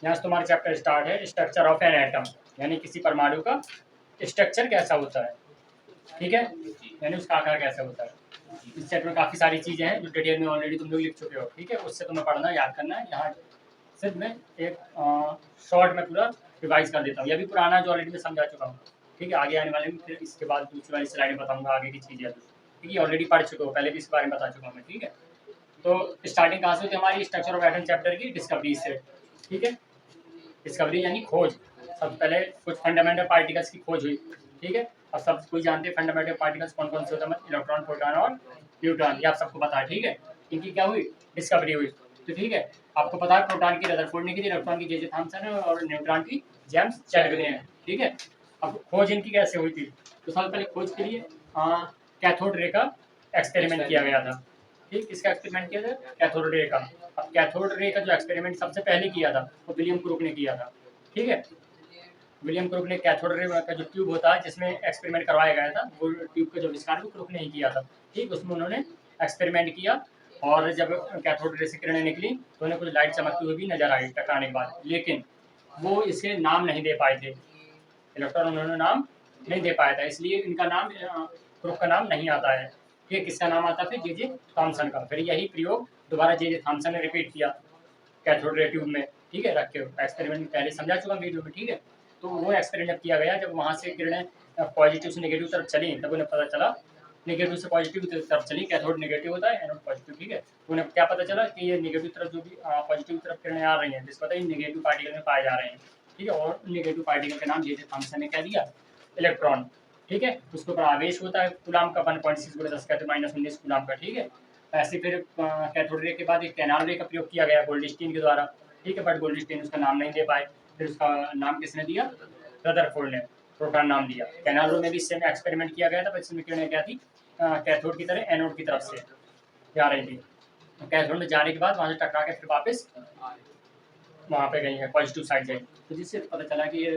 यहाँ से तुम्हारा चैप्टर स्टार्ट है, स्ट्रक्चर ऑफ एन एटम, यानी किसी परमाणु का स्ट्रक्चर कैसा होता है, ठीक है, यानी उसका आकार कैसा होता है। इस चैप्टर में काफ़ी सारी चीज़ें हैं जो डिटेल में ऑलरेडी तुम लोग लिख चुके हो, ठीक है, उससे तुम्हें पढ़ना याद करना है। यहाँ सिर्फ मैं एक शॉर्ट में पूरा रिवाइज कर देता हूँ, यह भी पुराना जो ऑलरेडी मैं समझा चुका हूँ, ठीक है। आगे आने वाले में फिर इसके बाद दूसरी वाली स्लाइड में बताऊँगा आगे की चीज़ें, ठीक है, ऑलरेडी पढ़ चुके हो, पहले भी इस बारे में बता चुका हूँ मैं, ठीक है। तो स्टार्टिंग कहाँ से होती है हमारी स्ट्रक्चर ऑफ एटम चैप्टर की, डिस्कवरी से, ठीक है। डिस्कवरी यानी खोज, सबसे पहले कुछ फंडामेंटल पार्टिकल्स की खोज हुई, ठीक है। अब सब कोई जानते हैं फंडामेंटल पार्टिकल्स कौन कौन से होते हैं, इलेक्ट्रॉन, प्रोटॉन और न्यूट्रॉन, ये आप सबको पता है, ठीक है। इनकी क्या हुई, डिस्कवरी हुई, तो ठीक है। आपको पता है प्रोटॉन की रदरफोर्ड ने की थी, इलेक्ट्रॉन की जे जे थॉम्सन है और न्यूट्रॉन की जेम्स चैडविक ने है, ठीक है। अब खोज इनकी कैसे हुई थी, तो सबसे पहले खोज के लिए कैथोड रे का एक्सपेरिमेंट किया गया था, ठीक, किसका एक्सपेरिमेंट किया था, कैथोड रे का। अब कैथोड रे का जो एक्सपेरिमेंट सबसे पहले किया था वो विलियम क्रूक ने किया था, ठीक है। विलियम क्रूक ने कैथोड रे का जो ट्यूब होता है जिसमें एक्सपेरिमेंट करवाया गया था, वो ट्यूब का जो आविष्कार वो क्रूक ने ही किया था, ठीक। उसमें उन्होंने एक्सपेरिमेंट किया और जब कैथोड रे से किरणें निकली तो उन्हें कुछ लाइट चमकती हुई भी नजर आई टकराने के बाद, लेकिन वो इसे नाम नहीं दे पाए थे, इलेक्ट्रॉन उन्होंने नाम नहीं दे पाया था, इसलिए इनका नाम क्रूक का नाम नहीं आता है, ठीक है। किसका नाम आता फिर, जे जे थॉम्सन का। फिर यही प्रयोग दोबारा जे जे थॉम्सन ने रिपीट किया कैथोड रे ट्यूब में, ठीक है, रखे हो एक्सपेरिमेंट पहले समझा चुका वीडियो में, ठीक है। तो वो एक्सपेरिमेंट जब किया गया, जब वहाँ से किरणें पॉजिटिव से नेगेटिव तरफ चली तब उन्हें पता चला, नेगेटिव से पॉजिटिव तरफ चली, कैथोड नेगेटिव होता है, एनोड पॉजिटिव, ठीक है। तो उन्हें क्या पता चला कि ये नेगेटिव तरफ जो भी पॉजिटिव तरफ किरणें आ रही हैं, जिस पता है नेगेटिव पार्टिकल में पाए जा रहे हैं, ठीक है। और नेगेटिव पार्टिकल का नाम जे जे थॉम्सन ने क्या दिया, इलेक्ट्रॉन, ठीक है। उसके ऊपर आवेश होता है कूलाम का 1.6 × 10⁻⁻⁹ कूलाम का, ठीक है। ऐसे फिर कैथोड रे के बाद एक कैनाल रे का प्रयोग किया गया गोल्डस्टीन के द्वारा, ठीक है, बट गोल्डस्टीन उसका नाम नहीं दे पाए। फिर उसका नाम किसने दिया, रदरफोर्ड ने प्रोटॉन नाम दिया। कैनाल रे में भी सेम एक्सपेरिमेंट किया गया था, पर इसमें किरणें क्या थी, कैथोड की तरह एनोड की तरफ से जा रही थी। तो कैथोड में जाने के बाद वहाँ से टकरा के फिर वापस वहाँ पे गई है, पॉजिटिव साइड गई, तो जिससे पता चला कि ये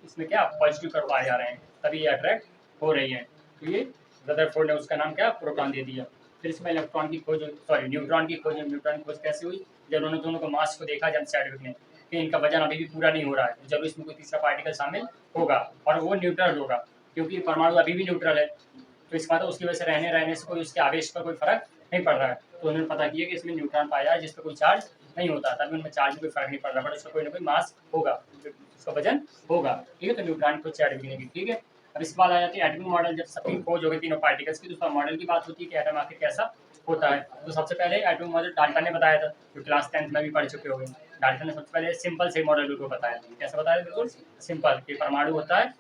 इसमें क्या पॉजिटिव कर्व पाए जा रहे हैं, तभी ये अट्रैक्ट हो रही है। तो ये रदरफोर्ड ने उसका नाम क्या, प्रोटॉन दे दिया। फिर इसमें इलेक्ट्रॉन की खोज, सॉरी न्यूट्रॉन की खोज। न्यूट्रॉन की खोज कैसे हुई, जब उन्होंने दोनों को मास को देखा जेम्स चैडविक ने कि इनका वजन अभी भी पूरा नहीं हो रहा है, तो जरूर इसमें कोई तीसरा पार्टिकल शामिल होगा और वो न्यूट्रल होगा, क्योंकि परमाणु अभी भी न्यूट्रल है, तो इसका मतलब उसकी वजह से रहने से कोई उसके आवेश पर कोई फर्क नहीं पड़ रहा है। तो उन्होंने पता किया कि इसमें न्यूट्रॉन पाया है जिस पर कोई चार्ज नहीं होता, तभी उनमें चार्ज में कोई फर्क नहीं पड़ रहा, बट उसका कोई ना कोई मास होगा, उसका वजन होगा, ठीक है। तो न्यूट्रॉन को चैडविक ने की, ठीक है। अब इसके बाद आ जाती है एटॉमिक मॉडल। जब सबकी खोज हो गई तीनों पार्टिकल्स की, तो उसका मॉडल की बात होती है कि एटम आखिर कैसा होता है। तो सबसे पहले एटॉमिक मॉडल डाल्टन ने बताया था, जो क्लास 10th में भी पढ़ चुके हो गए। डाल्टन ने सबसे पहले सिंपल से मॉडल बिल्कुल बताया था, कैसा बताया, बिल्कुल सिंपल, कि परमाणु होता है,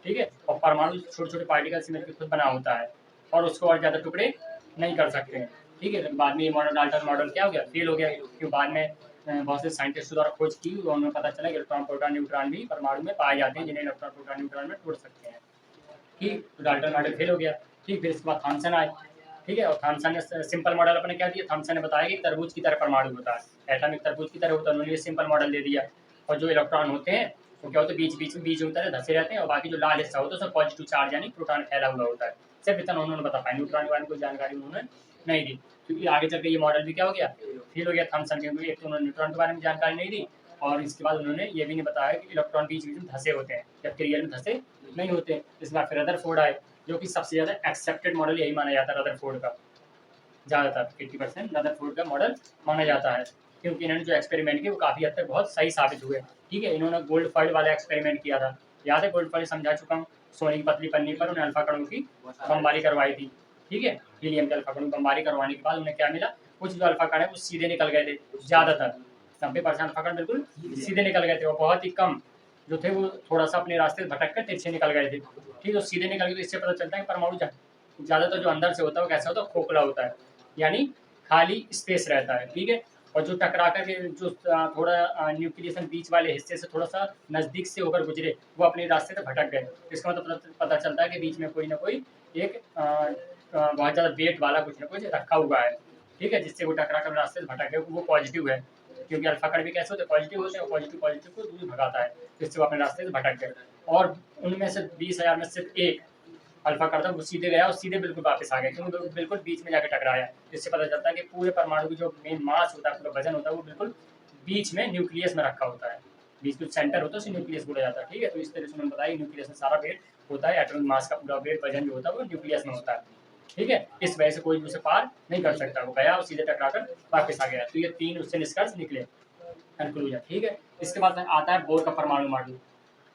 ठीक है, और परमाणु छोटे छोटे पार्टिकल से मिलकर खुद बना होता है और उसको और ज़्यादा टुकड़े नहीं कर सकते हैं, ठीक है। बाद में ये मॉडल डाल्टन मॉडल क्या हो गया, फेल हो गया, क्योंकि बाद में बहुत से साइंटिस्ट द्वारा खोज की और उन्हें पता चला कि इलेक्ट्रॉन, प्रोटॉन, न्यूट्रॉन भी परमाणु में पाए जाते हैं, जिन्हें इलेक्ट्रॉन, प्रोटॉन, न्यूट्रॉन में तोड़ सकते हैं, ठीक। तो डाल्टन मॉडल फेल हो गया, ठीक। फिर इसके बाद थॉम्सन आए, ठीक है, और थॉम्सन ने सिंपल मॉडल अपने क्या दिया, थॉम्सन ने बताया कि तरबूज की तरह परमाणु होता है, एटम एक तरबूज की तरह होता है, उन्होंने सिंपल मॉडल दे दिया। और जो इलेक्ट्रॉन होते हैं वो क्या होते हैं, बीच बीच में बीज होता है, धसे रहते हैं, और बाकी जो लाल हिस्सा होता है उसमें पॉजिटिव चार्ज यानी प्रोटॉन फैला हुआ होता है। सिर्फ इतना उन्होंने बता पाया, न्यूट्रॉन के बारे में कोई जानकारी उन्होंने नहीं दी, क्योंकि आगे चल के ये मॉडल भी क्या हो गया, फेल हो गया थॉम्सन के, क्योंकि एक तो उन्होंने न्यूट्रॉन के बारे में जानकारी नहीं दी और इसके बाद उन्होंने ये भी नहीं बताया कि इलेक्ट्रॉन बीच बीच में धसे होते हैं, जबकि रियल में धसे नहीं होते। इसके बाद फिर रदरफोर्ड आए, जो कि सबसे ज़्यादा एक्सेप्टेड मॉडल यही माना जाता है रदरफोर्ड का, ज़्यादातर 80% रदरफोर्ड का मॉडल माना जाता है, क्योंकि इन्होंने जो एक्सपेरिमेंट किए वो काफ़ी हद तक बहुत सही साबित हुए, ठीक है। इन्होंने गोल्ड फॉइल वाला एक्सपेरिमेंट किया था, याद है, गोल्ड फॉइल समझा चुका हूँ, सोने की पतली पन्नी पर उन्हें अल्फा कणों की बमबारी करवाई थी, ठीक है। हीलियम के अल्फा कणों की बमबारी करवाने के बाद उन्हें क्या मिला, कुछ जो अल्फा कण है वो सीधे निकल गए थे, ज़्यादातर 90% अल्फा कण बिल्कुल सीधे निकल गए थे, और बहुत ही कम जो थे वो थोड़ा सा अपने रास्ते से भटक कर तिरछे निकल गए थे, ठीक है। सीधे निकल गए, तो इससे पता चलता है कि परमाणु ज़्यादातर जो अंदर से होता है वो कैसा होता है, खोखला होता है, यानी खाली स्पेस रहता है, ठीक है। और जो टकरा कर के जो थोड़ा न्यूक्लियस बीच वाले हिस्से से थोड़ा सा नज़दीक से होकर गुजरे, वो अपने रास्ते से भटक गए। इसका मतलब पता चलता है कि बीच में कोई ना कोई एक बहुत ज़्यादा वेट वाला कुछ ना कुछ रखा हुआ है, ठीक है, जिससे वो टकरा कर रास्ते से भटक गए, वो पॉजिटिव है, क्योंकि अल्फा कण भी कैसे होते हैं, पॉजिटिव होते हैं, पॉजिटिव पॉजिटिव को दूर भगाता है, जिससे वो अपने रास्ते से भटक गए। और उनमें से 20,000 में सिर्फ एक अल्फा करता वो सीधे गया और सीधे बिल्कुल वापस आ गया, क्योंकि बिल्कुल बीच में जाकर टकराया, जिससे पता चलता है कि पूरे परमाणु की जो मेन मास होता है, पूरा वजन होता है, वो बिल्कुल बीच में न्यूक्लियस में रखा होता है, बीच में सेंटर होता है उसे न्यूक्लियस बोला जाता है, ठीक है। तो इस तरह से उन्होंने बताया न्यूक्लियस में सारा वेट होता है, एटॉमिक मास का पूरा वेट वजन जो होता है वो न्यूक्लियस में होता है, ठीक है। इस वजह से कोई भी उसे पार नहीं कर सकता, वो गया और सीधे टकराकर वापस आ गया। तो ये 3 उससे निष्कर्ष निकले, कंक्लूजन, ठीक है। इसके बाद आता है बोर का परमाणु मॉडल,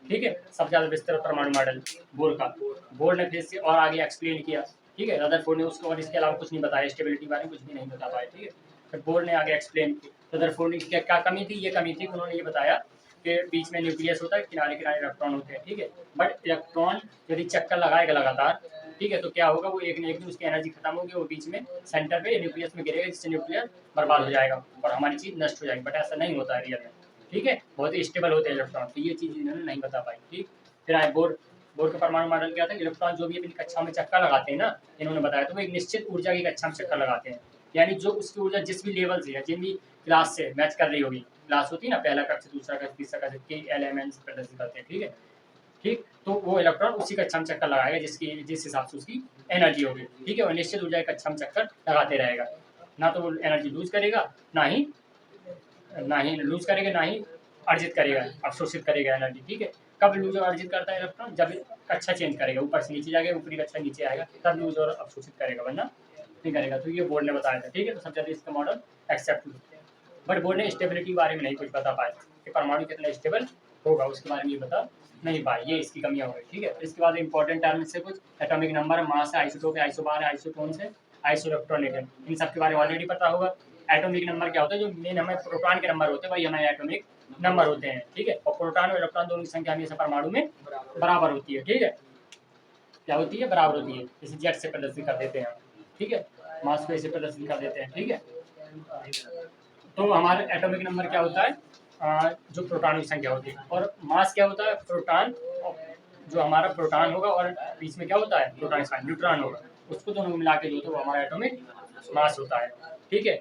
ठीक है। सबसे ज़्यादा विस्तृत परमाणु मॉडल बोर का। बोर ने फिर से और आगे एक्सप्लेन किया, ठीक है। रदरफोर्ड ने उसको और इसके अलावा कुछ नहीं बताया, स्टेबिलिटी के बारे में कुछ भी नहीं बता पाया, ठीक है। फिर बोर ने आगे एक्सप्लेन की रदरफोर्ड ने क्या क्या कमी थी, ये कमी थी कि उन्होंने ये बताया कि बीच में न्यूक्लियस होता है, किनारे किनारे इलेक्ट्रॉन होते हैं, ठीक है। बट इलेक्ट्रॉन यदि चक्कर लगाएगा लगातार, ठीक है, तो क्या होगा, वो एक न एक दिन उसकी एनर्जी खत्म होगी, वो बीच में सेंटर पे न्यूक्लियस में गिरेगा, जिससे न्यूक्लियस बर्बाद हो जाएगा और हमारी चीज़ नष्ट हो जाएगी। बट ऐसा नहीं होता है रियल में, ठीक है। बहुत ही स्टेबल होते हैं इलेक्ट्रॉन, तो ये चीज़ इन्होंने नहीं बता पाई, ठीक। फिर आए बोर। बोर का परमाणु मॉडल क्या था, इलेक्ट्रॉन जो भी अपनी कक्षा में चक्कर लगाते हैं ना, इन्होंने बताया, तो वो एक निश्चित ऊर्जा की कक्षा में चक्कर लगाते हैं, यानी जो उसकी ऊर्जा जिस भी लेवल से है, जिन भी क्लास से मैच कर रही होगी, क्लास होती है ना, पहला कक्षा, दूसरा कक्षा, तीसरा कक्षा के एलिमेंट्स प्रदर्शित करते हैं, ठीक है, ठीक। तो वो इलेक्ट्रॉन उसी कक्षा में चक्कर लगाएगा जिस हिसाब से उसकी एनर्जी होगी, ठीक है। और निश्चित ऊर्जा की कक्षा में चक्कर लगाते रहेगा, ना तो वो एनर्जी लूज करेगा, ना ही लूज करेगा, ना ही अर्जित करेगा, अवशोषित करेगा एनर्जी, ठीक है। कब लूज और अर्जित करता है इलेक्ट्रॉन, जब कक्षा चेंज करेगा, ऊपर से नीचे जाएगा, ऊपरी कक्षा नीचे आएगा, तब लूज और अवशोषित करेगा, वरना नहीं करेगा। तो ये बोर्ड ने बताया था, ठीक है। तो सबसे ज़्यादा इसका मॉडल एक्सेप्ट होते हैं, बट बोर्ड ने स्टेबिलिटी के बारे में नहीं कुछ बता पाए कि परमाणु कितना स्टेबल होगा, उसके बारे में ये बता नहीं पाए, ये इसकी कमियां हो गई, ठीक है। इसके बाद इंपॉर्टेंट टर्म से कुछ एटॉमिक नंबर, मास है, आइसोटोप है, आइसोबार है, आइसोटोन्स है, आइसोइलेक्ट्रॉनिक है, इन सब के बारे में ऑलरेडी पता होगा। एटॉमिक नंबर क्या होता है, जो मेन हमें प्रोटॉन के नंबर होते हैं वही हमारे एटॉमिक नंबर होते हैं, ठीक है। और प्रोटॉन और इलेक्ट्रॉन दोनों की संख्या हमेशा परमाणु में बराबर होती है, ठीक है। क्या होती है, बराबर होती है, जैसे जेट से प्रदर्शित कर देते हैं, ठीक है, मास को ऐसे प्रदर्शित कर देते हैं, ठीक है। तो हमारे एटॉमिक नंबर क्या होता है, जो प्रोटॉन की संख्या होती है, और मास क्या होता है, प्रोटॉन, जो हमारा प्रोटॉन होगा और बीच में क्या होता है, प्रोटॉन के साथ न्यूट्रॉन होगा, उसको दोनों को मिला के जो तो हमारा एटॉमिक मास होता है, ठीक है।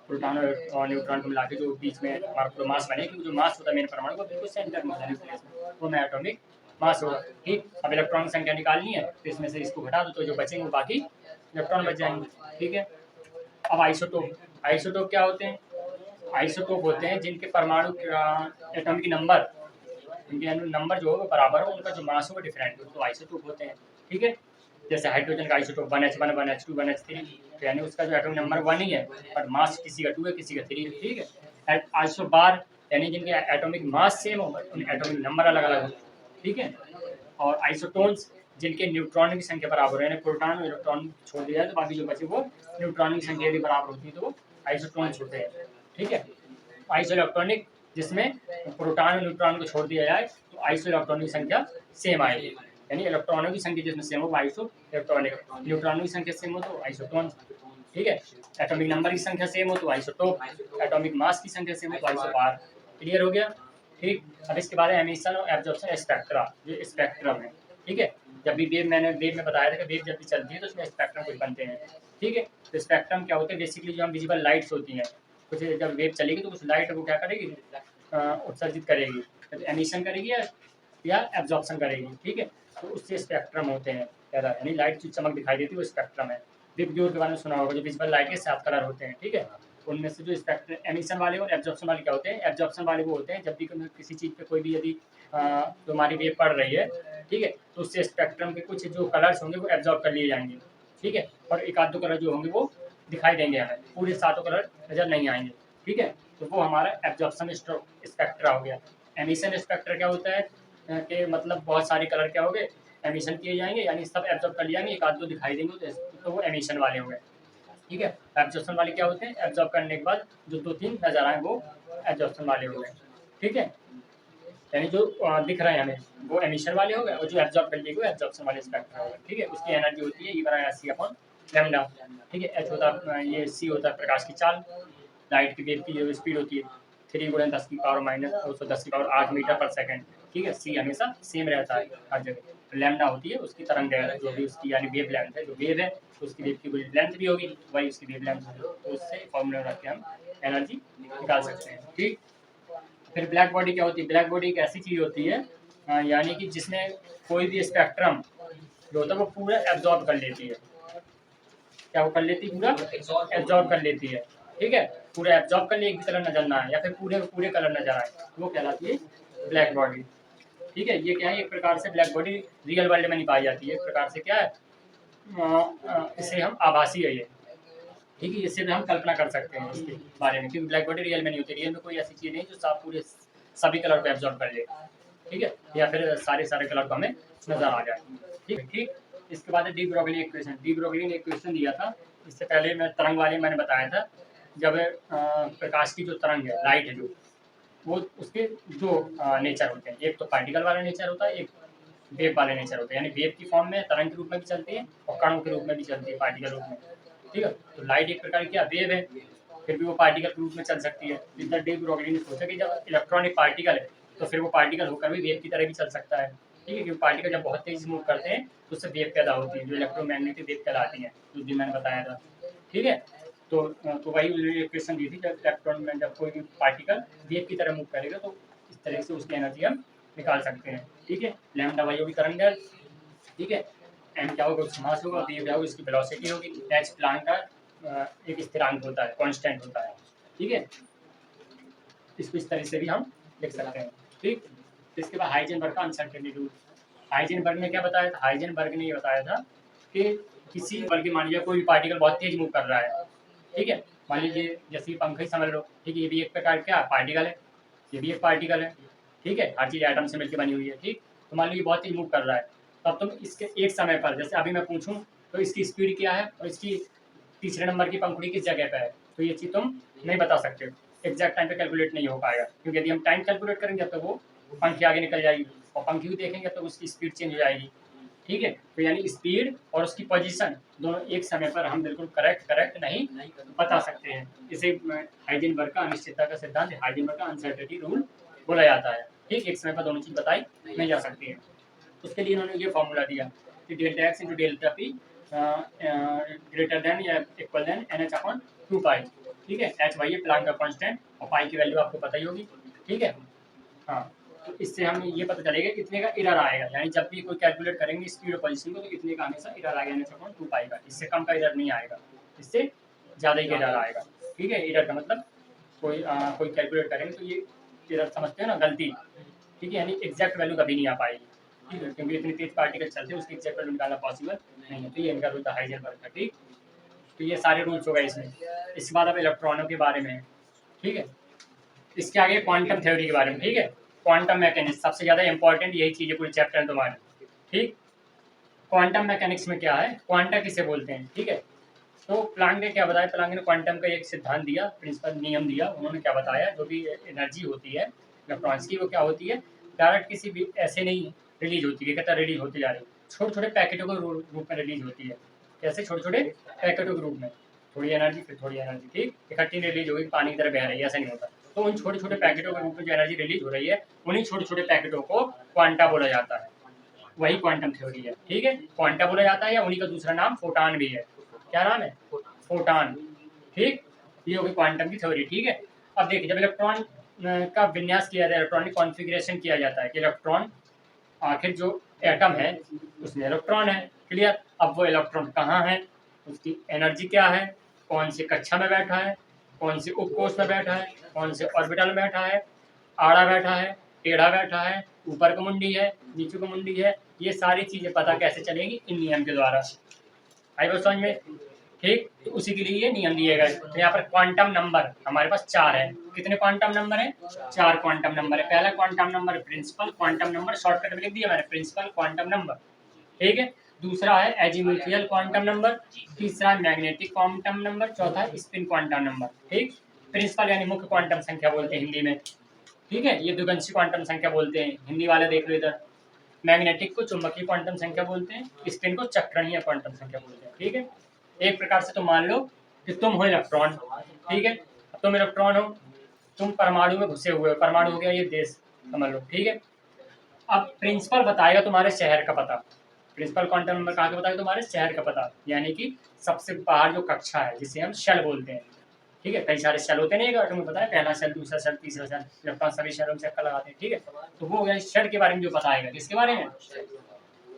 प्रोटॉन और न्यूट्रॉन को मिला के जो बीच में हमारा पूरा मास बने, क्योंकि जो मास होता है मेन परमाणु का बिल्कुल सेंटर में होता है न्यूक्लियस में, वो में एटॉमिक मास होगा, ठीक। अब इलेक्ट्रॉन की संख्या निकालनी है, तो इसमें से इसको घटा दो, तो जो बचेंगे वो बाकी इलेक्ट्रॉन बच जाएंगे, ठीक है। अब आइसोटोप, आइसोटोप क्या होते हैं, आइसोटोप होते हैं जिनके परमाणु एटॉमिक नंबर, इनके नंबर जो होगा बराबर हो, उनका जो मास होगा डिफरेंट हो, तो आइसोटोप होते हैं, ठीक है। जैसे हाइड्रोजन का आइसोटोप 1H1 1H2 1H3, तो यानी उसका जो एटॉमिक नंबर 1 ही है, पर मास किसी का 2 है, किसी का 3 है, ठीक है। आइसोबार यानी जिनके एटॉमिक मास सेम हो, उनके एटॉमिक नंबर अलग अलग हो, ठीक है। और आइसोटोन्स जिनके न्यूट्रॉन की संख्या बराबर है, यानी प्रोटॉन और इलेक्ट्रॉन छोड़ दिया जाए तो बाकी जो बचे वो न्यूट्रॉन की संख्या यदि बराबर होती है तो वो आइसोटोन्स होते हैं, ठीक है। आइसो इलेक्ट्रॉनिक जिसमें प्रोटॉन और न्यूट्रॉन को छोड़ दिया जाए तो आइसो इलेक्ट्रॉनिक की संख्या सेम आएगी, यानी इलेक्ट्रॉनों की संख्या जिसमें सेम हो वो आइसो इलेक्ट्रॉनिक, न्यूट्रॉनों की संख्या सेम हो तो आइसोटोन, ठीक है। एटॉमिक नंबर की संख्या सेम हो तो आइसोटोप, एटॉमिक मास की संख्या सेम हो तो आइसोबार। क्लियर हो गया, ठीक। अब इसके बारे में एमिशन और एब्जॉर्प्शन स्पेक्ट्रा, जो स्पेक्ट्रम है, ठीक है। जब भी वेव, मैंने वेव में बताया था कि वेव जब भी चलती है तो उसमें स्पेक्ट्रम कुछ बनते हैं, ठीक है। तो स्पेक्ट्रम क्या होते हैं, बेसिकली जो हम विजिबल लाइट्स होती हैं, कुछ जब वेव चलेगी तो कुछ लाइट वो क्या करेगी, उत्सर्जित करेगी, एमिशन करेगी या एब्जॉर्प्शन करेगी, ठीक है। तो उससे स्पेक्ट्रम होते हैं पैदा, यानी लाइट जो चमक दिखाई देती है वो स्पेक्ट्रम है। विबग्योर के बारे में सुना होगा, जो विजिबल लाइट के 7 कलर होते हैं, ठीक है। उनमें से जो स्पेक्ट्रम एमिशन वाले और एब्जॉर्प्शन वाले क्या होते हैं, एब्जॉर्प्शन वाले वो होते हैं जब भी किसी चीज़ पे कोई भी यदि जो हमारी वेव पड़ रही है, ठीक है, तो उससे स्पेक्ट्रम के कुछ जो कलर्स होंगे वो एब्जॉर्ब कर लिए जाएंगे, ठीक है। और एक आध दो कलर जो होंगे वो दिखाई देंगे हमें, पूरे 7 कलर नजर नहीं आएंगे, ठीक है। तो वो हमारा एब्जॉर्प्शन स्पेक्ट्रा हो गया। एमिशन स्पेक्ट्रा क्या होता है कि मतलब बहुत सारे कलर क्या हो गए, एमिशन किए जाएंगे, यानी सब एब्जॉर्ब कर लिया जाएंगे, एक आध दो दिखाई देंगे तो वो एमिशन वाले हो गए, ठीक है। एब्जॉर्प्शन वाले क्या होते हैं, एब्जॉर्ब करने के बाद जो 2-3 नजर आए वो एब्जॉर्प्शन वाले हो गए, ठीक है। यानी जो दिख रहे हैं हमें वो एमिशन वाले हो गए, और जो एब्जॉर्ब कर लिए वो एब्जॉर्प्शन वाले स्पेक्ट्रा हो गए, ठीक है। उसकी एनर्जी होती है E/c/λ, ठीक है। H होता है, ये C होता है प्रकाश की चाल, लाइट की वेव की जो स्पीड होती है 3 × 10⁻⁻8 मीटर पर सेकंड, ठीक है। C हमेशा सेम रहता है हर जगह। लैम्डा होती है उसकी तरंग दैर्घ्य, जो भी उसकी यानी वेव लेंथ है, जो वेव है तो उसकी वेव की लेंथ भी होगी, वही उसकी वेव लेंथ होगी, तो उससे फॉर्मूला रख के हम एनर्जी निकाल सकते हैं, ठीक। फिर ब्लैक बॉडी क्या होती है, ब्लैक बॉडी एक ऐसी चीज़ होती है यानी कि जिसमें कोई भी स्पेक्ट्रम जो होता है वो पूरा एब्जॉर्ब कर लेती है, क्या वो कर लेती है, पूरा एब्जॉर्ब कर लेती है, ठीक है। पूरा एब्जॉर्ब कर ले, एक भी कलर नजर ना आए या फिर पूरे पूरे कलर नजर आए, वो कहलाती है ब्लैक बॉडी। ठीक है, ये क्या है, एक प्रकार से ब्लैक बॉडी रियल वर्ल्ड में नहीं पाई जाती है, एक प्रकार से क्या है, इसे हम आभासी है ये। ठीक है, इससे भी हम कल्पना कर सकते हैं इसके बारे में, क्योंकि ब्लैक बॉडी रियल में नहीं होती, रियल में कोई ऐसी चीज़ नहीं जो साफ पूरे सभी कलर को एब्जॉर्ब कर ले। ठीक है, या फिर सारे कलर को हमें नजर आ जाए। ठीक है, ठीक। इसके बाद है de Broglie equation. De Broglie ने एक क्वेश्चन दिया था, इससे पहले मैं तरंग वाले मैंने बताया था, जब प्रकाश की जो तरंग है, लाइट है जो, वो उसके दो नेचर होते हैं, एक तो पार्टिकल वाला नेचर होता है, एक वेव वाले नेचर होते हैं, यानी वेव की फॉर्म में तरंग के रूप में भी चलती है और कणों के रूप में भी चलती है, पार्टिकल रूप में। ठीक है, तो लाइट एक प्रकार की वेव है, फिर भी वो पार्टिकल के रूप में चल सकती है। इधर डी ब्रोगली ने सोचा कि जब इलेक्ट्रॉनिक पार्टिकल है तो फिर वो पार्टिकल होकर भी वेव की तरह भी चल सकता है। ठीक है, क्योंकि पार्टिकल जब बहुत तेज मूव करते हैं तो उससे वेव पैदा होती है, जो इलेक्ट्रोमैग्नेटिक वेव कहलाती है, उस दिन मैंने बताया था। ठीक है, तो वही इक्वेशन दी थी, जब इलेक्ट्रॉन में जब कोई भी पार्टिकल वेव की तरह मूव करेगा तो इस तरह से उसकी एनर्जी हम निकाल सकते हैं। ठीक है, लैम्डा वाई होगी तरंग दैर्घ्य। ठीक है, एम क्या होगा, उसकी मास होगा, वी क्या होगी, उसकी वेलोसिटी होगी, एच प्लैंक का एक स्थिरांक होता है, कांस्टेंट होता है। ठीक है, इसको इस तरह से भी हम लिख सकते हैं। ठीक, इसके बाद हाइजेनबर्ग का अनसर्टेनिटी रूल। हाइजेनबर्ग ने क्या बताया था, हाइजेनबर्ग ने ये बताया था कि किसी बल्कि मान लीजिए कोई पार्टिकल बहुत तेज मूव कर रहा है। ठीक है, मान लीजिए जैसे पंखा ही समझ लो। ठीक है, ये भी एक प्रकार क्या पार्टिकल है, ये भी एक पार्टिकल है। ठीक है, हर चीज़ एटम से मिलकर बनी हुई है। ठीक, तो मान लीजिए बहुत तेज मूव कर रहा है, तो अब तुम इसके एक समय पर, जैसे अभी मैं पूछूं तो इसकी स्पीड क्या है और इसकी तीसरे नंबर की पंखुड़ी किस जगह पे है, तो ये चीज़ तुम नहीं बता सकते, एग्जैक्ट टाइम पे कैलकुलेट नहीं हो पाएगा, क्योंकि यदि हम टाइम कैलकुलेट करेंगे तो वो पंखी आगे निकल जाएगी, और पंखी भी देखेंगे तो उसकी स्पीड चेंज हो जाएगी। ठीक है, तो यानी स्पीड और उसकी पोजीशन दोनों एक समय पर हम बिल्कुल करेक्ट नहीं बता सकते हैं। इसे हाइजेनबर्ग का अनिश्चितता का सिद्धांत, हाइजेनबर्ग का अनसर्टेनिटी रूल बोला जाता है। ठीक, एक समय पर दोनों चीज बताई नहीं जा सकती है। उसके लिए इन्होंने ये फॉर्मूला दिया कि delta X into delta P greater than या equal than N H upon 2 pi. ठीक है, एच वाई प्लैंक का कांस्टेंट और पाई की वैल्यू आपको पता ही होगी। ठीक है, हाँ, तो इससे हमें ये पता चलेगा कितने का एरर आएगा, यानी जब भी कोई कैलकुलेट करेंगे स्पीड और पोजीशन को तो इतने का हमेशा एरर आएगा, एन एच अपॉन 2 पाई का, इससे कम का एरर नहीं आएगा, इससे ज़्यादा ही एरर आएगा। ठीक है, एरर का मतलब कोई कैलकुलेट करेंगे तो ये एरर समझते हैं ना, गलती। ठीक है, यानी एग्जैक्ट वैल्यू कभी नहीं आ पाएगी। ठीक है, क्योंकि इतनी तेज पार्टिकल चलते हैं उसकी एग्जैक्ट वैल्यू निकालना पॉसिबल नहीं है, तो ये इनका रूल था हाइजेनबर्ग का। ठीक, तो ये सारे रूल्स हो गए इसमें। इसके बाद अब इलेक्ट्रॉनों के बारे में। ठीक है, इसके आगे क्वांटम थ्योरी के बारे में। ठीक है, क्वांटम मैकेनिक्स सबसे ज़्यादा इंपॉर्टेंट यही चीज़ है पूरे चैप्टर में तुम्हारे। ठीक, क्वांटम मैकेनिक्स में क्या है, क्वांटा किसे बोलते हैं। ठीक है, तो प्लांक ने क्या बताया, प्लांक ने क्वांटम का एक सिद्धांत दिया, प्रिंसिपल नियम दिया। उन्होंने क्या बताया, जो भी एनर्जी होती है इलेक्ट्रॉन्स की, वो क्या होती है, डायरेक्ट किसी भी ऐसे नहीं रिलीज होती है, कहता रिलीज होती जा रही है, छोटे छोटे पैकेटों के रूप में रिलीज होती है। कैसे, छोटे छोटे पैकेटों के रूप में, थोड़ी एनर्जी फिर थोड़ी एनर्जी। ठीक, इकट्ठी रिलीज होगी, पानी की तरह बह रही है, ऐसा नहीं होता। तो उन छोटे छोटे पैकेटों के रूप में जो एनर्जी रिलीज हो रही है, उन्हीं छोटे छोटे पैकेटों को क्वांटा बोला जाता है, वही क्वांटम थ्योरी है। ठीक है, क्वांटा बोला जाता है, या उन्हीं का दूसरा नाम फोटान भी है। क्या नाम है, फोटान। ठीक, ये होगी क्वांटम की थ्योरी। ठीक है, अब देखिए जब इलेक्ट्रॉन का विन्यास किया जाए, इलेक्ट्रॉनिक कॉन्फ़िगरेशन किया जाता है कि इलेक्ट्रॉन, आखिर जो एटम है उसमें इलेक्ट्रॉन है, क्लियर। अब वो इलेक्ट्रॉन कहाँ है, उसकी एनर्जी क्या है, कौन सी कक्षा में बैठा है, कौन सी उपकोष में बैठा है, कौन से ऑर्बिटल में बैठा है, आड़ा बैठा है, टेढ़ा बैठा है, ऊपर को मुंडी है, नीचे को मुंडी है, ये सारी चीजें पता कैसे चलेंगी, इन नियम के द्वारा। आई बात समझ में। ठीक, तो उसी के लिए ये नियम दिए गए। तो यहाँ पर क्वांटम नंबर हमारे पास 4 है। कितने क्वांटम नंबर है, 4 क्वांटम नंबर है। पहला quantum number principal quantum number, shortcut में लिख दिया मैंने, प्रिंसिपल क्वांटम नंबर। ठीक है, दूसरा है एजीम्यूथियल क्वांटम नंबर, तीसरा मैग्नेटिक क्वांटम नंबर, चौथा स्पिन क्वांटम नंबर। ठीक, प्रिंसिपल यानी मुख्य क्वांटम संख्या बोलते हैं हिंदी में। ठीक है, ये द्विगंशी क्वांटम संख्या बोलते हैं, हिंदी वाले देख लो इधर। मैग्नेटिक को चुंबकीय क्वांटम संख्या बोलते हैं, स्पिन को चक्रणीय क्वांटम संख्या बोलते हैं। ठीक है, एक प्रकार से तुम मान लो कि तुम हो इलेक्ट्रॉन। ठीक है, तुम इलेक्ट्रॉन हो, तुम परमाणु में घुसे हुए हो, परमाणु हो गया ये देश समझ लो। ठीक है, अब प्रिंसिपल बताएगा तुम्हारे शहर का पता, प्रिंसिपल क्वांटम नंबर कहाँ का बताएगा, तुम्हारे शहर का पता, यानी कि सबसे बाहर जो कक्षा है जिसे हम शेल बोलते हैं। ठीक है, कई सारे शेल होते नहीं है, तुम्हें पता है, पहला शेल, दूसरा शेल, तीसरा शेल, इलेक्ट्रॉन सभी शेलों में चक्कर लगाते हैं। ठीक है, तो वो हो गया शेल के बारे में जो बताएगा, किसके बारे में,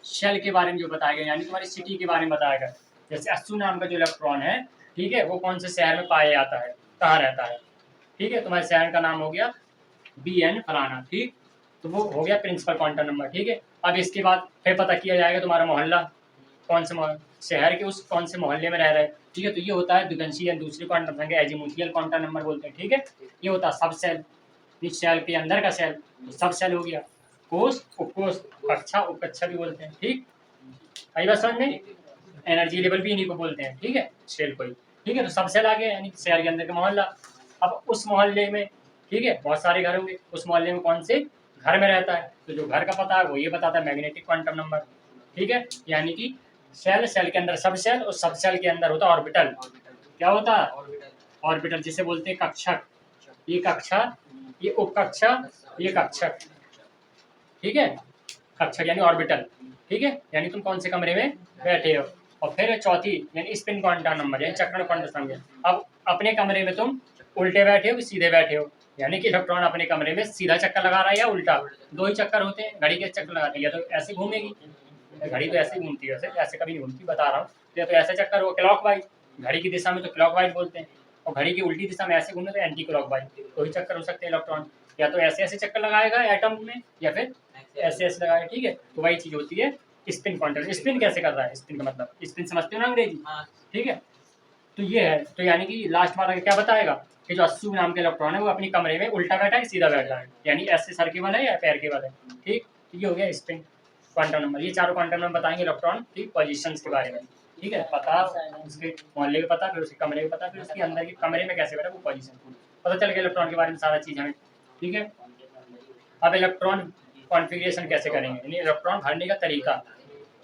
शेल के बारे में जो बताएगा, यानी तुम्हारी सिटी के बारे में बताएगा। जैसे अस्सू नाम का जो इलेक्ट्रॉन है, ठीक है, वो कौन से शहर में पाया जाता है, कहाँ रहता है। ठीक है, तुम्हारे शहर का नाम हो गया BN फलाना। ठीक, तो वो हो गया प्रिंसिपल क्वांटम नंबर। ठीक है, अब इसके बाद फिर पता किया जाएगा तुम्हारा मोहल्ला कौन से शहर के उस कौन से मोहल्ले में रह रहे हैं। ठीक है, तो ये होता है द्विगंशीय या दूसरी क्वांटम संख्या, एजीमुथियल क्वांटम नंबर बोलते हैं। ठीक है, ये होता है सब सेल, इस सेल के अंदर का सेल सब सेल हो गया, कोष उपकोष कक्षा उपकक्षा भी बोलते हैं। ठीक, आई बात समझ में, एनर्जी लेवल भी इन्हीं को बोलते हैं। ठीक है, सेल को ही। ठीक है, तो सब सेल आ गए यानी शहर के अंदर का मोहल्ला। अब उस मोहल्ले में ठीक है बहुत सारे घर होंगे, उस मोहल्ले में कौन से घर में रहता है, तो जो घर का पता है वो ये बताता है मैग्नेटिक क्वांटम नंबर। ठीक है, यानी कि सेल, सेल के अंदर सब सेल और सब सेल के अंदर होता है ऑर्बिटल। क्या होता है? ऑर्बिटल, जिसे बोलते हैं कक्षक। ये कक्षा, ये उपकक्षा, ये कक्षक। ठीक है, कक्षक यानी ऑर्बिटल। ठीक है, यानी तुम कौन से कमरे में बैठे हो। और फिर चौथी यानी स्पिन क्वांटम नंबर यानी चक्रण क्वांटम संख्या। अब अपने कमरे में तुम उल्टे बैठे हो कि सीधे बैठे हो, यानी कि इलेक्ट्रॉन अपने कमरे में सीधा चक्कर लगा रहा है या उल्टा। दो ही चक्कर होते हैं, घड़ी के चक्कर लगाते हैं, या तो ऐसे घूमेगी, घड़ी तो ऐसे ही घूमती है, वैसे ऐसे कभी नहीं घूमती, बता रहा हूँ। या तो ऐसे चक्कर हो क्लॉक वाइज, घड़ी की दिशा में तो क्लॉक वाइज बोलते हैं, और घड़ी की उल्टी दिशा में ऐसे घूमे तो एंटी क्लॉक वाइज। दो ही चक्कर हो सकते हैं इलेक्ट्रॉन, या तो ऐसे ऐसे चक्कर लगाएगा एटम में, या फिर ऐसे ऐसे लगाएगा। ठीक है, तो वही चीज होती है स्पिन क्वांटम। स्पिन कैसे कर रहा है, स्पिन का मतलब स्पिन समझते हो ना अंग्रेजी। ठीक है, तो ये है, तो यानी कि लास्ट वाला क्या बताएगा कि जो 80 नाम के इलेक्ट्रॉन है वो अपनी कमरे में उल्टा बैठा है सीधा बैठा है, यानी ऐसे सर केबल है या पैर केबल है। ठीक, तो ये हो गया स्पिन क्वांटम नंबर। ये चारों क्वांटम नंबर बताएंगे इलेक्ट्रॉन की पोजीशंस के बारे में। ठीक है, पता उसके मोहल्ले का पता, फिर उसके कमरे का पता, फिर उसके अंदर के कमरे में कैसे बैठा वो पोजीशन पता चल गया इलेक्ट्रॉन के बारे में सारा चीज हमें। ठीक है, अब इलेक्ट्रॉन कॉन्फ़िगरेशन कैसे करेंगे, यानी इलेक्ट्रॉन भरने का तरीका।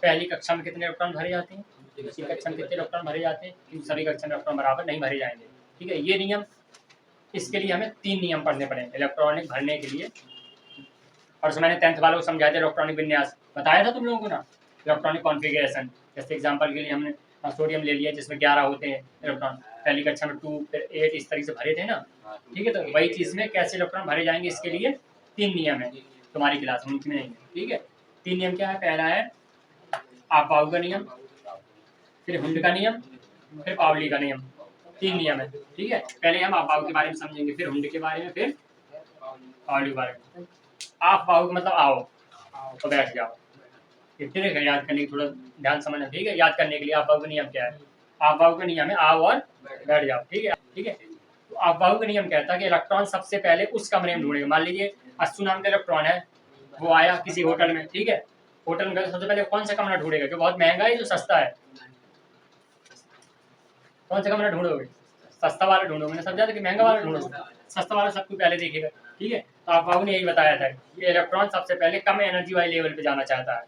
पहली कक्षा में कितने इलेक्ट्रॉन भरे जाते हैं, दूसरी कक्षा में कितने इलेक्ट्रॉन भरे जाते हैं, क्योंकि सभी कक्षा में इलेक्ट्रॉन बराबर नहीं भरे जाएंगे। ठीक है, ये नियम, इसके लिए हमें 3 नियम पढ़ने पड़ेंगे इलेक्ट्रॉनिक भरने के लिए। और उसमें मैंने 10th वालों को समझाया था इलेक्ट्रॉनिक विन्यास, बताया था तुम लोगों को ना, इलेक्ट्रॉनिक कॉन्फ़िगरेशन। जैसे एग्जाम्पल के लिए हमने सोडियम ले लिया जिसमें 11 होते हैं इलेक्ट्रॉन, पहली कक्षा में 2 फिर 8 इस तरीके से भरे थे ना। ठीक है, तो वही चीज़ में कैसे इलेक्ट्रॉन भरे जाएंगे, इसके लिए 3 नियम है तुम्हारी क्लास में, उनकी में नहीं है। ठीक है, 3 नियम क्या है, पहला है आप का नियम, फिर हुंड का नियम, फिर पावली का नियम। 3 नियम है। ठीक है, पहले हम आप के बारे में समझेंगे, फिर हुंड के बारे में, फिर पावली के बारे में। आप का मतलब आओ तो बैठ जाओ, ये ट्रिक है याद करने की, थोड़ा ध्यान समझना। ठीक है, याद करने के लिए आप का नियम क्या है, आप का नियम है आओ और बैठ जाओ। ठीक है, ठीक है, तो आप का नियम कहता है कि इलेक्ट्रॉन सबसे पहले उस कमरे में ढूंढेगा। मान लीजिए 80 नाम का इलेक्ट्रॉन है, वो आया किसी होटल में। ठीक है, होटल में सबसे पहले कौन सा कमरा ढूंढेगा, जो बहुत महंगा है जो सस्ता है, कौन सा कमरा ढूंढोगे, सस्ता वाला ढूंढोगे ना, समझा था कि महंगा वाला ढूंढोगे, सस्ता वाला सबको पहले देखेगा। ठीक है, तो आप बाबू ने यही बताया था कि इलेक्ट्रॉन सबसे पहले कम एनर्जी वाले लेवल पे जाना चाहता है।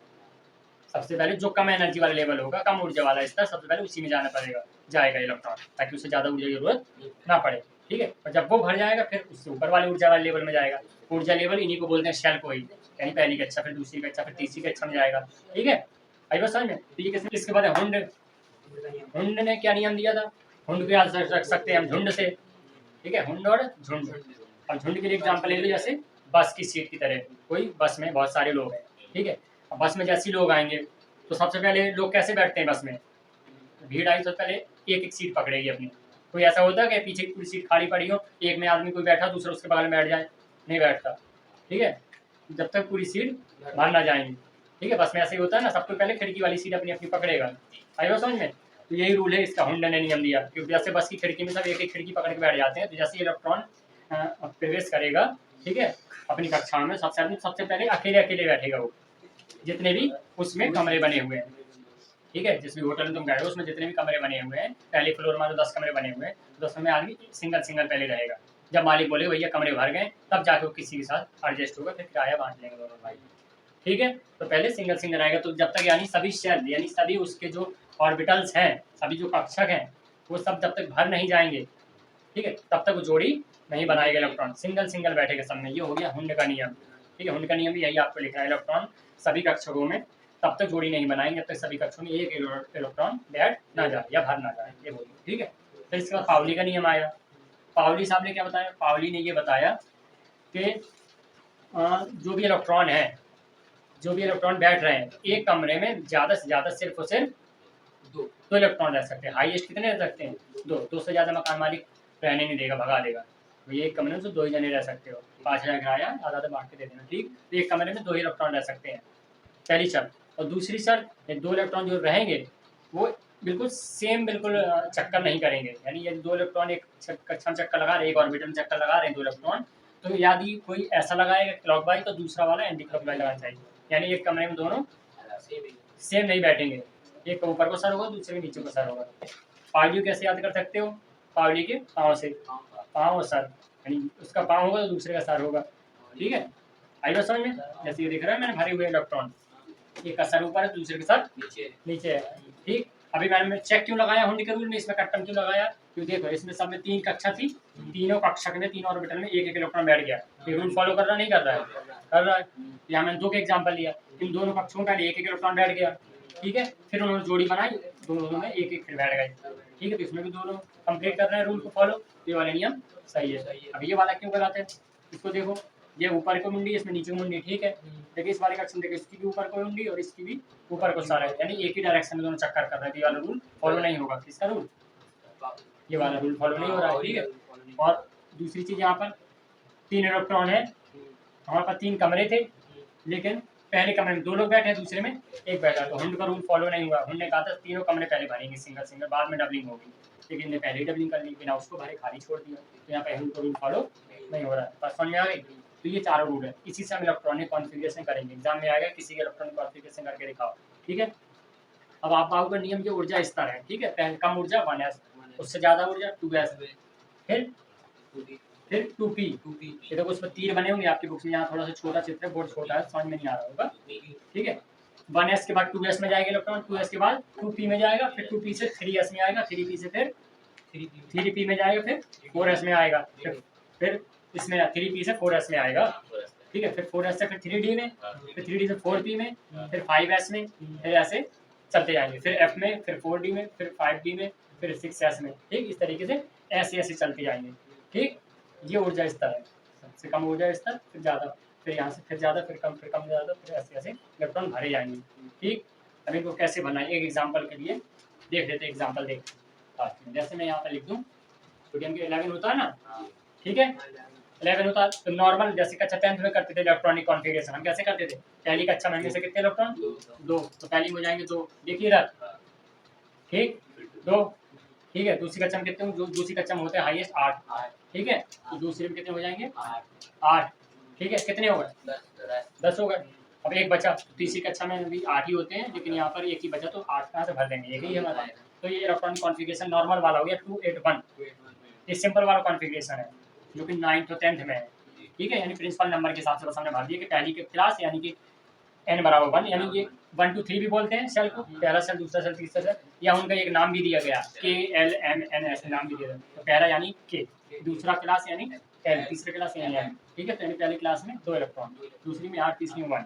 सबसे पहले जो कम एनर्जी वाला लेवल होगा, कम ऊर्जा वाला स्तर, सबसे पहले उसी में जाना पड़ेगा, जाएगा इलेक्ट्रॉन, ताकि उसे ज़्यादा ऊर्जा की जरूरत ना पड़े। ठीक है, और जब वो भर जाएगा फिर उससे ऊपर वाले ऊर्जा वाले लेवल में जाएगा। ऊर्जा लेवल इन्हीं को बोलते हैं शेल को ही, यानी पहली कक्षा, फिर दूसरी कक्षा, फिर तीसरी कक्षा में जाएगा। ठीक है, आई बात समझ में। तो ये इसके बाद हुंड, हुंड ने क्या नियम दिया था, हुंड को याद रख सकते हैं हम झुंड से। ठीक है, हुंड और झुंड। और झुंड के लिए एग्जाम्पल ले लो, जैसे बस की सीट की तरह, कोई बस में बहुत सारे लोग हैं। ठीक है, अब बस में जैसे लोग आएंगे तो सबसे पहले लोग कैसे बैठते हैं बस में, भीड़ आई तो पहले एक एक सीट पकड़ेगी अपनी। कोई ऐसा होता है कि पीछे की पूरी सीट खाली पड़ी हो, एक में आदमी कोई बैठा दूसरा उसके बगल में बैठ जाए, नहीं बैठता। ठीक है, जब तक पूरी सीट भर ना जाएंगी। ठीक है, बस में ऐसे ही होता है ना, सबसे पहले खिड़की वाली सीट अपनी अपनी पकड़ेगा। आएगा समझ में, तो यही रूल है इसका, हुंड ने नियम दिया। क्योंकि जैसे बस की खिड़की में सब एक एक खिड़की पकड़ के बैठ जाते हैं, तो जैसे इलेक्ट्रॉन प्रवेश करेगा, ठीक है, अपनी कक्षा में सबसे पहले अकेले अकेले बैठेगा वो, जितने भी उसमें कमरे बने हुए हैं। ठीक है, जिस भी होटल में तुम गए हो उसमें जितने भी कमरे बने हुए हैं, पहले फ्लोर में 10 कमरे बने हुए हैं, 10 में आदमी सिंगल सिंगल पहले रहेगा। जब मालिक बोले भैया कमरे भर गए, तब जाके वो किसी के साथ एडजस्ट होगा, फिर किराया बांट लेंगे दोनों भाई। ठीक है, तो पहले सिंगल सिंगल रहेगा, तो जब तक यानी सभी शेल, यानी सभी उसके जो ऑर्बिटल्स हैं, सभी जो कक्षक हैं, वो सब जब तक भर नहीं जाएंगे, ठीक है, तब तक वो जोड़ी नहीं बनाएगा इलेक्ट्रॉन, सिंगल सिंगल बैठेगा सब में। ये हो गया हुंड का नियम। ठीक है, हुंड का नियम भी यही आपको लिखना है, इलेक्ट्रॉन सभी कक्षकों में तब तक जोड़ी नहीं बनाएंगे जब तक सभी कक्षों में एक इलेक्ट्रॉन बैठ ना जाए या भर ना जाए, ये बोलिए। ठीक है, फिर इसके बाद पावली का नियम आया। पावली साहब ने क्या बताया, पावली ने ये बताया कि जो भी इलेक्ट्रॉन है, जो भी इलेक्ट्रॉन बैठ रहे हैं एक कमरे में ज़्यादा से ज़्यादा सिर्फ और सिर्फ दो इलेक्ट्रॉन रह सकते हैं। हाईएस्ट कितने रह सकते हैं, दो से ज़्यादा मकान मालिक रहने नहीं देगा, भगा देगा। तो ये एक कमरे में तो 2 ही जने रह सकते हो। 5000 किराया आधा आधा बांट के दे देना, ठीक। तो एक कमरे में 2 ही इलेक्ट्रॉन रह सकते हैं, पहली शर्त। और दूसरी शर्त, ये 2 इलेक्ट्रॉन जो रहेंगे वो बिल्कुल सेम बिल्कुल चक्कर नहीं करेंगे, यानी यदि 2 इलेक्ट्रॉन एक कक्षा में चक्कर लगा रहे हैं, एक ऑर्बिटल में चक्कर लगा रहे हैं 2 इलेक्ट्रॉन, तो यदि कोई ऐसा लगाएगा क्लॉकवाइज तो दूसरा वाला एंटी क्लॉकवाइज लगाना चाहिए, यानी एक कमरे में दोनों सेम नहीं बैठेंगे, एक ऊपर को सर होगा, दूसरे के नीचे को सर होगा। पावली कैसे याद कर सकते हो? पावली के पाँव से, पाँव और सर, यानी उसका पाँव होगा तो दूसरे का सर होगा, ठीक है। आई बात समझ में? जैसे ये दिख रहा है मैंने भरे हुए इलेक्ट्रॉन, एक का सर ऊपर है, दूसरे के सर नीचे है, ठीक। अभी मैंने चेक क्यों लगाया हुंडी के रूल में, इसमें कट्टम क्यों लगाया? क्योंकि देखो इसमें सब में 3 कक्षा थी, तीनों कक्षा में 3 ऑर्बिटल में एक एक इलेक्ट्रॉन बैठ गया, ये रूल फॉलो कर रहा नहीं कर रहा है? कर रहा है। यहाँ मैंने 2 के एग्जाम्पल लिया, इन दोनों कक्षों का एक एक इलेक्ट्रॉन बैठ गया, ठीक है। फिर उन्होंने जोड़ी बनाई, दोनों में एक एक फिर बैठ गए, ठीक है। तो इसमें भी दोनों कंप्लीट कर रहे हैं रूल को फॉलो, ये वाला नियम सही है। अब ये वाला क्यों कराते हैं, इसको देखो, ये ऊपर को मुंडी, इसमें नीचे मुंडी, ठीक है। देखिए इस वाले का देखिए, इसकी भी ऊपर को मुंडी और इसकी भी ऊपर को सारा है, यानी एक ही डायरेक्शन में दोनों चक्कर कर रहे हैं, ये वाला रूल फॉलो नहीं होगा। किसका रूल? ये वाला रूल फॉलो नहीं हो रहा है, ठीक है। और दूसरी चीज, यहाँ पर 3 इलेक्ट्रॉन है, हमारे पास 3 कमरे थे, लेकिन पहले कमरे में 2 लोग बैठे, दूसरे में एक बैठा, तो हुंड का रूल फॉलो नहीं हुआ। हुंड ने कहा था तीनों कमरे पहले भरेंगे सिंगल सिंगल, बाद में डबलिंग होगी, लेकिन इन्हें पहले ही डबलिंग कर ली, बिना उसको भरे खाली छोड़ दिया, तो यहाँ पे हुंड का रूल फॉलो नहीं हो रहा है। बात समझ में आ गई? तो ये चारों रूल है, इसी से हम इलेक्ट्रॉनिक कॉन्फ़िगरेशन करेंगे, एग्जाम में आएगा किसी के इलेक्ट्रॉनिक कॉन्फ़िगरेशन करके दिखाओ, ठीक है। अब आप पाओ का नियम, जो ऊर्जा स्तर है, ठीक है। पहले कम ऊर्जा 1s, उससे ज्यादा ऊर्जा 2s, फिर 2p। ये देखो उसमें तीर बने होंगे आपकी बुक्स में, यहाँ थोड़ा सा छोटा चित्र है, बोर्ड छोटा है, समझ में नहीं आ रहा होगा, ठीक है। 1s के बाद 2s में जाएगा इलेक्ट्रॉन, 2s के बाद 2p में जाएगा, फिर 2p से 3s में आएगा, 3p से फिर 3p में जाएगा, फिर 4s में आएगा, फिर इसमें 3p से 4s में आएगा, ठीक है। फिर 4s से फिर 3d में, फिर 3d से 4p में, फिर 5s में, फिर ऐसे चलते जाएंगे, फिर f में, फिर 4d में, फिर 5d में, फिर 6s में, ठीक। इस तरीके से ऐसे ऐसे चलते जाएंगे, ठीक। ये ऊर्जा स्तर है, सबसे कम ऊर्जा स्तर, फिर ज़्यादा, फिर यहाँ से फिर ज़्यादा, फिर कम ज़्यादा, फिर ऐसे ऐसे इलेक्ट्रॉन भरे जाएंगे, ठीक। अब इनको कैसे भरना है, एक एग्जाम्पल के लिए देख लेते हैं। एग्जाम्पल देख, जैसे मैं यहाँ पर लिख दूँ, सोडियम के 11 होता है ना, ठीक है, 11 होता है, तो नॉर्मल जैसे कक्षा 10th में करते थे इलेक्ट्रॉनिक कॉन्फ़िगरेशन, हम कैसे करते थे? पहली कक्षा में से कितने इलेक्ट्रॉन? 2, तो पहली में हो जाएंगे 2, देखिए इधर, ठीक, 2, ठीक है। दूसरी कक्षा में कितने, दूसरी कक्षा में होते हैं हाईएस्ट 8, ठीक है। तो दूसरे में कितने हो जाएंगे? 8, ठीक है। कितने हो गए? 10 हो गए। अब एक बचा, तीसरी कक्षा में भी 8 ही होते हैं, लेकिन यहाँ पर एक ही बचा, तो 8 कहाँ से भर देंगे, एक ही हमारा। तो ये इलेक्ट्रॉनिक कॉन्फ़िगरेशन नॉर्मल वाला हो गया 281, ये सिंपल वाला कॉन्फ़िगरेशन है, जो कि 9th और 10th में है, ठीक है। यानी प्रिंसिपल नंबर के हिसाब से बस हमने भर दिया कि पहली की क्लास, यानी कि n बराबर 1, यानी ये 1 2 3 भी बोलते हैं सेल को, पहला सेल, दूसरा सेल, तीसरा सेल, या उनका एक नाम भी दिया गया, K L M N ऐसे नाम भी दिया गया। तो पहला यानी K, दूसरा क्लास यानी L, तीसरा क्लास यानी M, ठीक है। तो यानी पहली क्लास में 2 इलेक्ट्रॉन, दूसरी में 8, तीसरी में 1,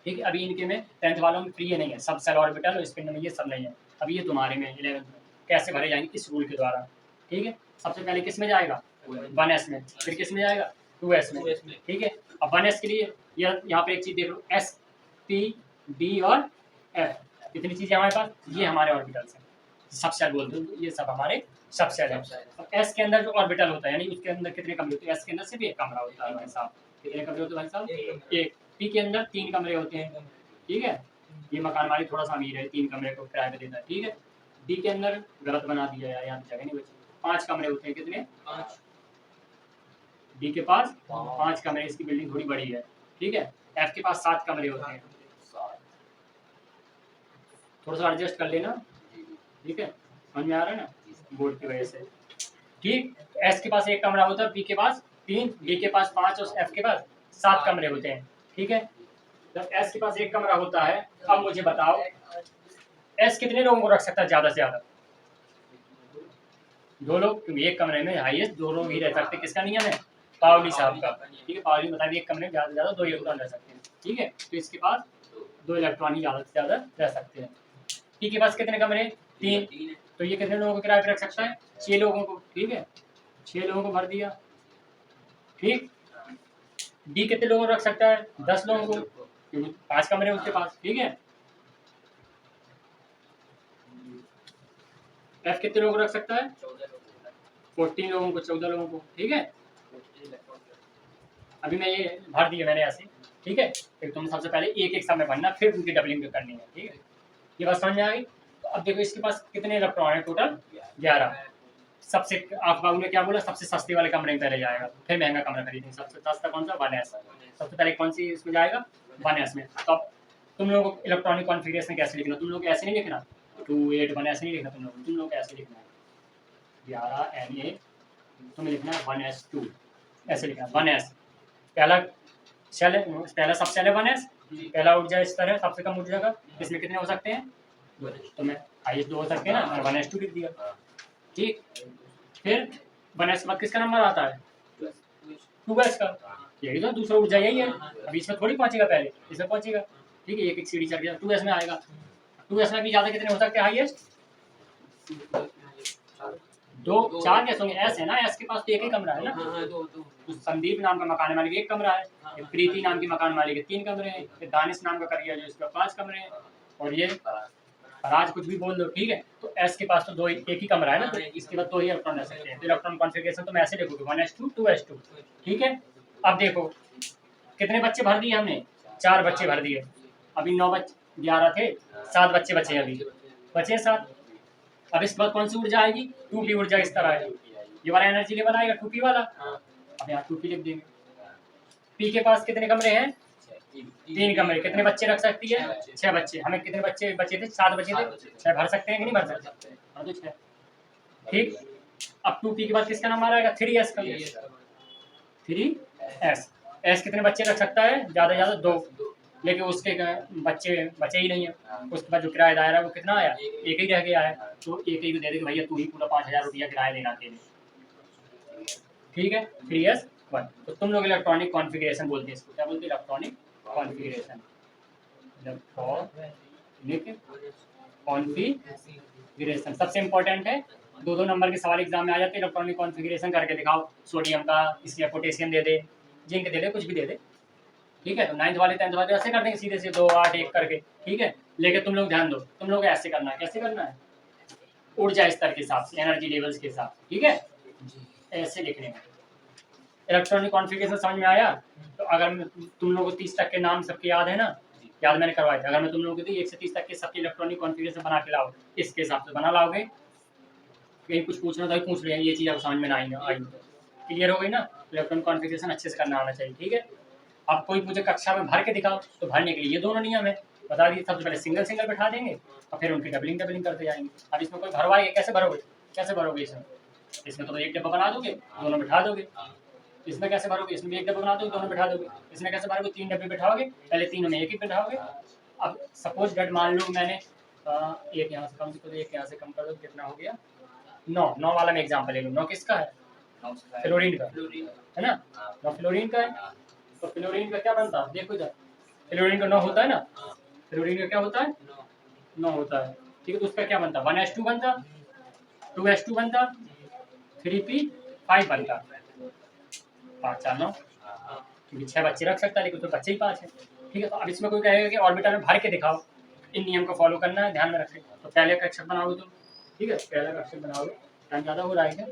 ठीक है। अभी इनके में 10th वालों में फ्री नहीं है, सब सेल ऑर्बिटल और स्पिन में ये सब नहीं है। अभी ये तुम्हारे में 11th में कैसे भरे जाएंगे, इस रूल के द्वारा, ठीक है। सबसे पहले किस में जाएगा? 1s में, फिर किस में जाएगा? 2s में, ठीक है। अब 1s के लिए यहाँ पे एक चीज देख लो, S P D और F, कितनी चीजें हमारे पास, ये हमारे ऑर्बिटल्स हैं, सब सेल बोलते हैं, ये सब हमारे सब सेल हैं। अब S के अंदर जो ऑर्बिटल होता है, यानी उसके अंदर कितने कमरे होते हैं? S के अंदर सिर्फ एक कमरा होता है भाई साहब, कितने कमरे होते हैं भाई साहब? एक। P के अंदर 3 कमरे होते हैं, ठीक है। ये मकान मालिक थोड़ा सा अमीर है, 3 कमरे को किराए पे देता है, ठीक है। D के अंदर गलत बना दिया यार, यहाँ जगह नहीं बची, 5 कमरे होते हैं, कितने? 5। D के पास 5 कमरे, इसकी बिल्डिंग थोड़ी बड़ी है, ठीक है। F के पास 7 कमरे होते हैं, थोड़ा सा एडजस्ट कर लेना, ठीक है। समझ में आ रहा है ना, बोर्ड की वजह से, ठीक। एस के पास 1 कमरा होता है, पी के पास 3, डी के पास 5 और एफ के पास 7 कमरे होते हैं, ठीक है। जब एस के पास 1 कमरा होता है, अब मुझे बताओ एस कितने लोगों को रख सकता है ज्यादा से ज्यादा? 2 लोग, क्योंकि एक कमरे में हाईएस्ट 2 लोग ही रह सकते। किसका नियम है? पावली साहब का, ठीक है। पावली बता दी, एक कमरे में ज्यादा से ज्यादा 2 इलेक्ट्रॉन रह सकते हैं, ठीक है। तो इसके पास 2 इलेक्ट्रॉन ही ज्यादा से ज्यादा रह सकते हैं। टी के पास कितने कमरे? 3, तो ये कितने लोगों को किराए पे रख सकता है? 6 लोगों को, ठीक है। 6 लोगों को भर दिया, ठीक। डी कितने लोगों को रख सकता है? 10 लोगों को, क्योंकि 5 कमरे उसके पास, ठीक है। एफ कितने लोगों को रख सकता है? 14 लोगों को, 14 लोगों को, ठीक है। अभी मैं ये भर दिए मैंने ऐसे, ठीक है। फिर तुम सबसे पहले एक एक समय भरना, फिर उनकी डबलिंग करनी है, ठीक है। ये बात समझ में आ गई। तो अब देखो इसके पास कितने इलेक्ट्रॉन है टोटल, 11। सबसे आप बाबू ने क्या बोला, सबसे सस्ते वाले कमरे में पहले जाएगा, फिर महंगा कमरा खरीदेंगे। सबसे सस्ता कौन सा, 1s। सबसे पहले कौन सी इसमें जाएगा, 1s में। तो अब तुम लोगों को इलेक्ट्रॉनिक कॉन्फ़िगरेशन कैसे लिखना, तुम लोग को ऐसे नहीं लिखना 2 8 1 ऐसे नहीं लिखना, तुम लोग को ऐसे लिखना है 11 Na, तुम्हें लिखना है 1s2, ऐसे लिखना 1s। पहला सेल, पहला सब सेल है 1s, पहला ऊर्जा इस तरह सबसे कम ऊर्जा का, इसमें कितने हो सकते हैं, तो मैं हाईएस्ट 2 हो सकते हैं ना, मैंने 1s2 लिख दिया, ठीक। फिर 1s के बाद किसका नंबर आता है, 2s का, यही तो दूसरा ऊर्जा यही है। अब इसमें थोड़ी पहुंचेगा, पहले इसमें पहुंचेगा, ठीक है। एक एक सीढ़ी चढ़ गया 2s में आएगा। 2s में भी ज़्यादा कितने हो सकते हैं, हाईएस्ट 2 4 कैसे होंगे, एस है ना, एस के पास तो एक ही कमरा है ना। तो संदीप नाम का मकान मालिक एक कमरा है, प्रीति नाम की मकान मालिक के 3 कमरे हैं, फिर दानिश नाम का करिया जो इसका 5 कमरे हैं, और ये फराज कुछ भी बोल दो, ठीक है। तो एस के पास तो दो एक ही कमरा है ना, तो इसके बाद 2 ही इलेक्ट्रॉन रह सकते हैं। तो इलेक्ट्रॉन कॉन्फ़िगरेशन तो मैं ऐसे लिखूंगा 1s2 2s2, ठीक है। अब देखो कितने बच्चे भर दिए हमने, 4 बच्चे भर दिए। अभी 9 बच्चे, 11 थे, 7 बच्चे बचे, अभी बचे 7। अब इस बाद कौन सी ऊर्जा आएगी, 2p ऊर्जा इस तरह आएगी, ये वाला एनर्जी लेवल आएगा 2p वाला। अब यहाँ 2p लिख देंगे। p के पास कितने कमरे हैं, 3 कमरे, कितने बच्चे रख सकती है, 6 बच्चे। हमें कितने बच्चे बचे थे, 7 बचे थे, 6 भर सकते हैं कि नहीं भर सकते, हाँ तो 6, ठीक। अब 2p के बाद किसका नंबर आएगा, 3s का, 3s। s कितने बच्चे रख सकता है, ज़्यादा से ज़्यादा 2, लेकिन उसके बच्चे बचे ही नहीं है। उसके बाद जो किराया दायरा वो कितना आया, एक ही रह गया है, तो एक ही को दे देंगे, भैया तू ही पूरा 5000 रुपया किराया देना अकेले, ठीक है। 3s1। तो तुम लोग इलेक्ट्रॉनिक कॉन्फ़िगरेशन बोलते हैं इसको, क्या बोलते हैं, इलेक्ट्रॉनिक कॉन्फ़िगरेशन, इलेक्ट्रॉनिक कॉन्फ़िगरेशन सबसे इंपॉर्टेंट है। 2-2 नंबर के सवाल एग्जाम में आ जाते हैं। इलेक्ट्रॉनिक कॉन्फ़िगरेशन करके दिखाओ, सोडियम का, इसलिए पोटेशियम दे दे, जिंक दे दे, कुछ भी दे दे, ठीक है। तो 9th वाले 10th वाले ऐसे कर देंगे सीधे से 2 8 1 करके, ठीक है। लेकिन तुम लोग ध्यान दो, तुम लोग ऐसे करना है, कैसे करना है, ऊर्जा स्तर के हिसाब से, एनर्जी लेवल्स के हिसाब से, ठीक है, ऐसे लिखने में। इलेक्ट्रॉनिक कॉन्फ़िगरेशन समझ में आया। तो अगर तुम लोगों को 30 तक के नाम सबके याद है ना, याद मैंने करवाए थे। अगर मैं तुम लोगों को 1 से 30 तक के सबके इलेक्ट्रॉनिक कॉन्फ़िगरेशन बना के लाओ, इसके हिसाब से बना लाओगे, कहीं कुछ पूछना तो पूछ रहे हैं, ये चीज़ आपको समझ में ना आई, क्लियर हो गई ना। इलेक्ट्रॉनिक कॉन्फ़िगरेशन अच्छे से करना आना चाहिए, ठीक है। अब कोई मुझे कक्षा में भर के दिखाओ, तो भरने के लिए ये दोनों नियम है, बता दिए। सबसे पहले सिंगल सिंगल बैठा देंगे और फिर उनकी डबलिंग डबलिंग करते जाएंगे। अब इसमें कोई भरवाएंगे, कैसे भरोगे, कैसे भरोगे इसमें तो एक डब्बा बना दोगे, दोनों बैठा दोगे। इसमें कैसे भरोगे, इसमें भी एक डब्बा बना दोगे, दोनों बैठा दोगे। इसमें कैसे भरोगे, 3 डब्बे बैठाओगे, पहले तीनों में एक ही बैठाओगे। अब सपोज डेट मान लो मैंने एक यहाँ से कम कर दो, एक यहाँ से कम कर दो, कितना हो गया 9। 9 वाला मैं एग्जाम्पल ले लूँ, 9 किसका है, फ्लोरीन का है ना, 9 फ्लोरीन का है। तो फ्लोरीन का क्या बनता है, देखो इधर, फ्लोरीन का 9 होता है ना, फ्लोरीन का क्या होता है, 9 होता है, ठीक है। तो उसका क्या बनता, 1s2 बनता, 2s2 बनता, 3p5 बनता, 5 4 9, क्योंकि 6 बच्चे रख सकता है, लेकिन तो बच्चे ही 5 है, ठीक है। तो अब इसमें कोई कहेगा कि ऑर्बिटल में भर के दिखाओ, इन नियम को फॉलो करना है, ध्यान में रखें। तो पहले का अक्षर बनाओगे तुम, ठीक है, पहले का अक्षर बनाओगे, टाइम ज़्यादा हो रहा है क्या,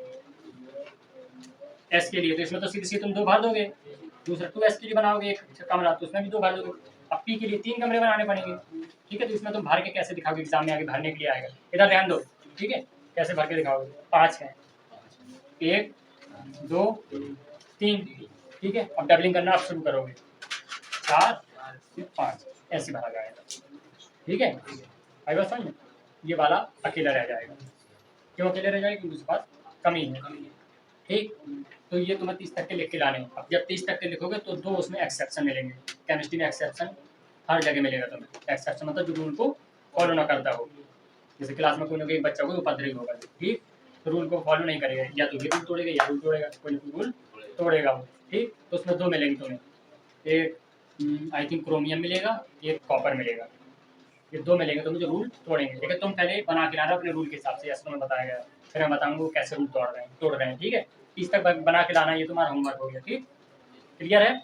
एस के लिए, तो इसमें तो सीधे सीधे तुम 2 भर दोगे। दूसरा 2s के लिए बनाओगे एक कमरा, तो उसमें भी 2 भर दोगे। अब p के लिए 3 कमरे बनाने पड़ेंगे, ठीक है। तो इसमें तुम भर के कैसे दिखाओगे, एग्जाम में आगे भरने के लिए आएगा, इधर ध्यान दो, ठीक है। कैसे भर के दिखाओगे, 5 है, 1 2 3, ठीक है। अब डबलिंग करना आप शुरू करोगे, 4 फिर 5, ऐसे भरा जाएगा, ठीक है। आई बात समझ में, ये वाला अकेला रह जाएगा। क्यों अकेले रह जाएगा, क्योंकि उसके पास कमी है, ठीक। तो ये तुम्हें 30 तक के लिख के लाने हैं। अब जब 30 तक के लिखोगे तो 2 उसमें एक्सेप्शन मिलेंगे। केमिस्ट्री में एक्सेप्शन हर जगह मिलेगा तुम्हें। एक्सेप्शन मतलब जो रूल को फॉलो ना करता हो, जैसे क्लास में कोई ना कोई बच्चा होगा उपद्रवी होगा, ठीक, तो रूल को फॉलो नहीं करेगा, या तो ये रूल तोड़ेगा या रूल तोड़ेगा, कोई ना कोई रूल तोड़ेगा वो, ठीक। तो उसमें 2 मिलेंगे तुम्हें, एक आई थिंक क्रोमियम मिलेगा, एक कॉपर मिलेगा, ये 2 मिलेंगे तुम्हें जो रूल तोड़ेंगे। लेकिन तुम पहले बना के लाना अपने रूल के हिसाब से, जैसे तुम्हें बताया गया, फिर मैं बताऊंगा वो कैसे रूल तोड़ रहे हैं, ठीक है। 30 तक बना के लाना, ये तुम्हारा होमवर्क हो गया, ठीक, क्लियर है।